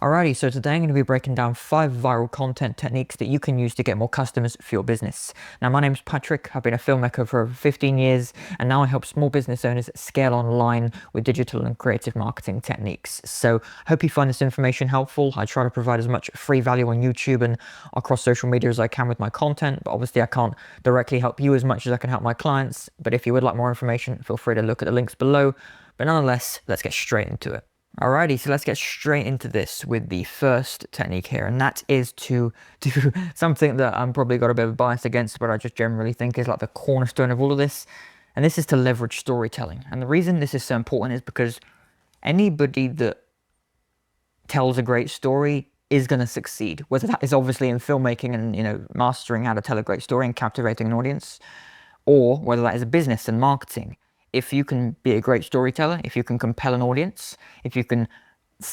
Alrighty, so today I'm going to be breaking down 5 viral content techniques that you can use to get more customers for your business. Now, my name's Patrick. I've been a filmmaker for over 15 years, and now I help small business owners scale online with digital and creative marketing techniques. So, I hope you find this information helpful. I try to provide as much free value on YouTube and across social media as I can with my content, but obviously I can't directly help you as much as I can help my clients. But if you would like more information, feel free to look at the links below. But nonetheless, let's get straight into it. Alrighty, so let's get straight into this with the first technique here, and that is to do something that I'm probably got a bit of a bias against, but I just generally think is like the cornerstone of all of this, and this is to leverage storytelling. And the reason this is so important is because anybody that tells a great story is going to succeed, whether that is obviously in filmmaking and, mastering how to tell a great story and captivating an audience, or whether that is a business and marketing. If you can be a great storyteller, if you can compel an audience, if you can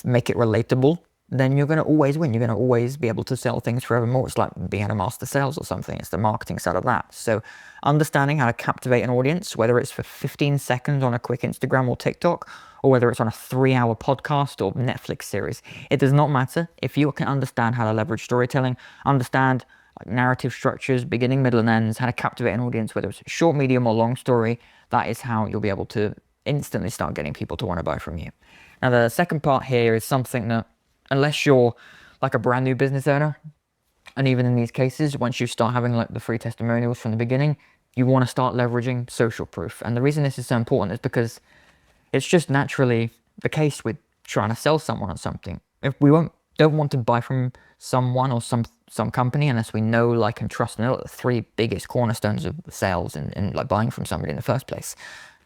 make it relatable, then you're going to always win. You're going to always be able to sell things forevermore. It's like being a master sales or something. It's the marketing side of that. So understanding how to captivate an audience, whether it's for 15 seconds on a quick Instagram or TikTok, or whether it's on a 3-hour podcast or Netflix series, it does not matter. If you can understand how to leverage storytelling, understand narrative structures, beginning, middle, and ends, how to captivate an audience, whether it's a short, medium, or long story, that is how you'll be able to instantly start getting people to want to buy from you. Now, the second part here is something that, unless you're like a brand new business owner, and even in these cases, once you start having like the free testimonials from the beginning, you want to start leveraging social proof. And the reason this is so important is because it's just naturally the case with trying to sell someone on something. If we don't want to buy from someone or some company unless we know, like, and trust and know the 3 biggest cornerstones of sales and like buying from somebody in the first place.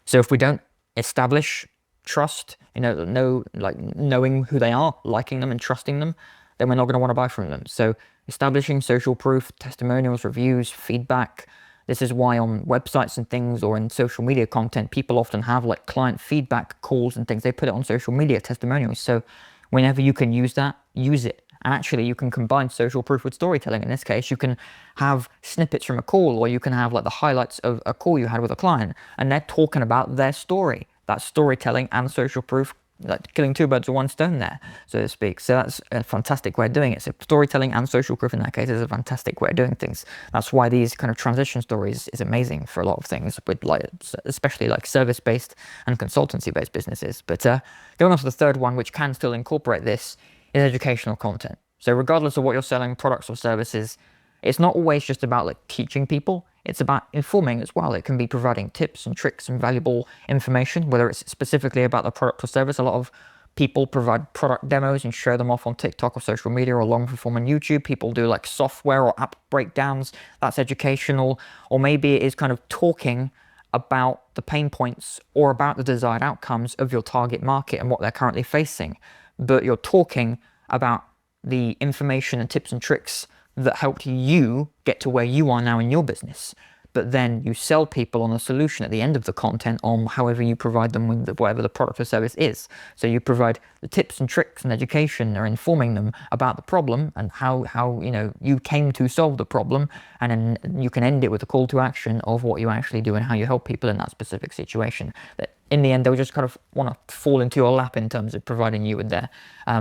So if we don't establish trust, knowing who they are, liking them and trusting them, then we're not going to want to buy from them. So establishing social proof, testimonials, reviews, feedback. This is why on websites and things or in social media content, people often have like client feedback calls and things. They put it on social media testimonials. So whenever you can use that, use it. And actually, you can combine social proof with storytelling. In this case, you can have snippets from a call, or you can have like the highlights of a call you had with a client, and they're talking about their story. That's storytelling and social proof, like killing 2 birds with 1 stone there, so to speak. So that's a fantastic way of doing it. So storytelling and social proof in that case is a fantastic way of doing things. That's why these kind of transition stories is amazing for a lot of things, with like, especially like service-based and consultancy-based businesses. But going on to the third one, which can still incorporate this, is educational content. So regardless of what you're selling, products or services, it's not always just about like teaching people. It's about informing as well. It can be providing tips and tricks and valuable information, whether it's specifically about the product or service. A lot of people provide product demos and share them off on TikTok or social media or long form on YouTube. People do like software or app breakdowns. That's educational. Or maybe it is kind of talking about the pain points or about the desired outcomes of your target market and what they're currently facing. But you're talking about the information and tips and tricks that helped you get to where you are now in your business. But then you sell people on a solution at the end of the content on however you provide them with whatever the product or service is. So you provide the tips and tricks and education, or informing them about the problem and how you came to solve the problem, and then you can end it with a call to action of what you actually do and how you help people in that specific situation. That in the end, they'll just kind of want to fall into your lap in terms of providing you with their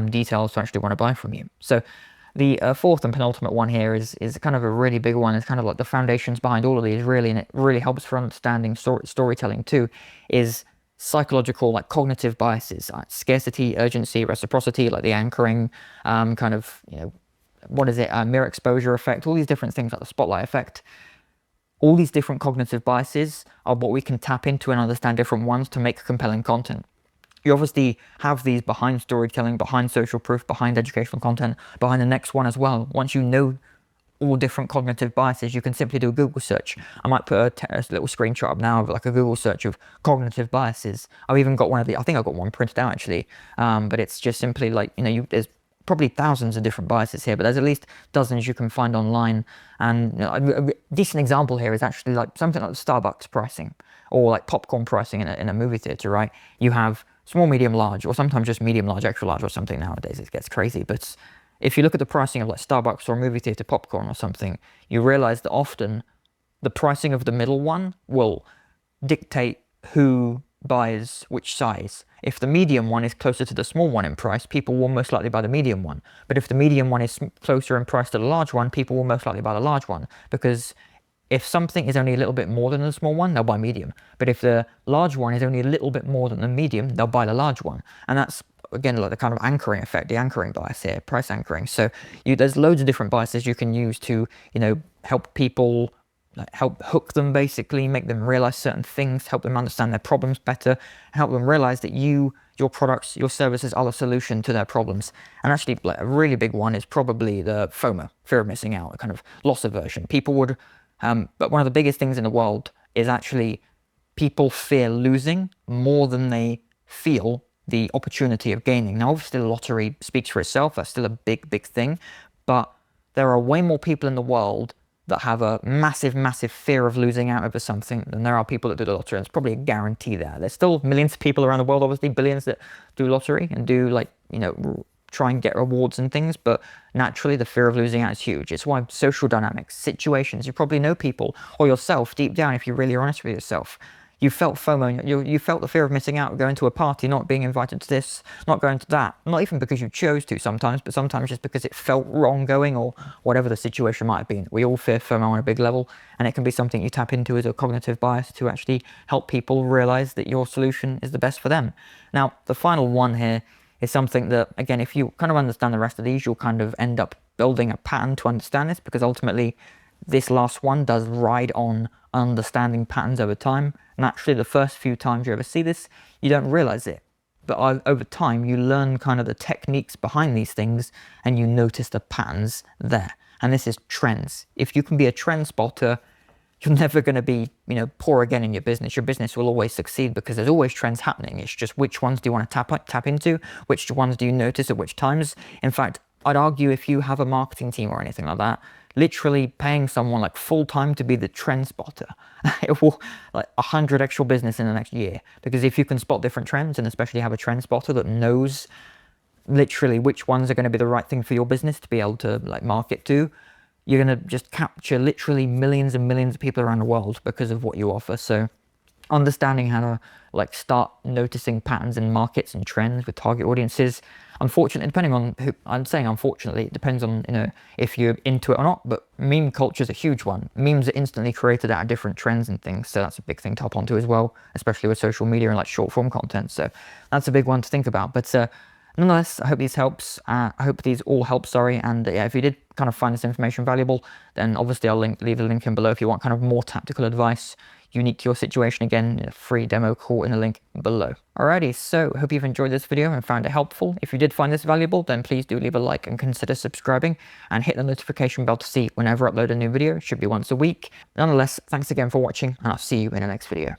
details to actually want to buy from you. So the fourth and penultimate one here is kind of a really big one. It's kind of like the foundations behind all of these, really, and it really helps for understanding storytelling too, is psychological, like cognitive biases, like scarcity, urgency, reciprocity, like the anchoring, mirror exposure effect, all these different things like the spotlight effect. All these different cognitive biases are what we can tap into and understand different ones to make compelling content. You obviously have these behind storytelling, behind social proof, behind educational content, behind the next one as well. Once you know all different cognitive biases, you can simply do a Google search. I might put a little screenshot up now of like a Google search of cognitive biases. I've even got I think I've got one printed out actually, but it's just simply like, there's probably thousands of different biases here, but there's at least dozens you can find online. And a decent example here is actually like something like the Starbucks pricing, or like popcorn pricing in a movie theater, right? You have small, medium, large, or sometimes just medium, large, extra large or something nowadays. It gets crazy. But if you look at the pricing of like Starbucks or movie theater popcorn or something, you realize that often the pricing of the middle one will dictate who buys which size. If the medium one is closer to the small one in price, people will most likely buy the medium one. But if the medium one is closer in price to the large one, people will most likely buy the large one. Because if something is only a little bit more than the small one, they'll buy medium. But if the large one is only a little bit more than the medium, they'll buy the large one. And that's, again, like the kind of anchoring effect, the anchoring bias here, price anchoring. So there's loads of different biases you can use to, help people, help hook them, basically, make them realize certain things, help them understand their problems better, help them realize that your products, your services are the solution to their problems. And actually, like, a really big one is probably the FOMO, fear of missing out, a kind of loss aversion. People would, but one of the biggest things in the world is actually people fear losing more than they feel the opportunity of gaining. Now, obviously, the lottery speaks for itself. That's still a big, big thing. But there are way more people in the world that have a massive, massive fear of losing out over something than there are people that do the lottery. It's probably a guarantee there. There's still millions of people around the world, obviously, billions that do lottery and do, like, try and get rewards and things, but naturally the fear of losing out is huge. It's why social dynamics, situations, you probably know people, or yourself deep down, if you're really honest with yourself, you felt FOMO, you felt the fear of missing out, going to a party, not being invited to this, not going to that. Not even because you chose to sometimes, but sometimes just because it felt wrong going, or whatever the situation might have been. We all fear FOMO on a big level, and it can be something you tap into as a cognitive bias to actually help people realize that your solution is the best for them. Now, the final one here is something that, again, if you kind of understand the rest of these, you'll kind of end up building a pattern to understand this, because ultimately this last one does ride on understanding patterns over time. Naturally, the first few times you ever see this, you don't realize it. But over time, you learn kind of the techniques behind these things, and you notice the patterns there. And this is trends. If you can be a trend spotter, you're never going to be, poor again in your business. Your business will always succeed because there's always trends happening. It's just which ones do you want to tap into? Which ones do you notice at which times? In fact, I'd argue if you have a marketing team or anything like that, literally paying someone like full time to be the trend spotter, it will like 100 extra business in the next year. Because if you can spot different trends, and especially have a trend spotter that knows literally which ones are going to be the right thing for your business to be able to like market to, you're going to just capture literally millions and millions of people around the world because of what you offer. So understanding how to like start noticing patterns in markets and trends with target audiences, unfortunately, depending on who, I'm saying unfortunately, it depends on, if you're into it or not, but meme culture is a huge one. Memes are instantly created out of different trends and things. So that's a big thing to hop onto as well, especially with social media and like short form content. So that's a big one to think about. But nonetheless, I hope these helps. I hope these all help, and yeah, if you did kind of find this information valuable, then obviously I'll leave a link in below if you want kind of more tactical advice unique to your situation. Again, a free demo call in the link below. Alrighty, so hope you've enjoyed this video and found it helpful. If you did find this valuable, then please do leave a like and consider subscribing, and hit the notification bell to see whenever I upload a new video. It should be once a week. Nonetheless, thanks again for watching, and I'll see you in the next video.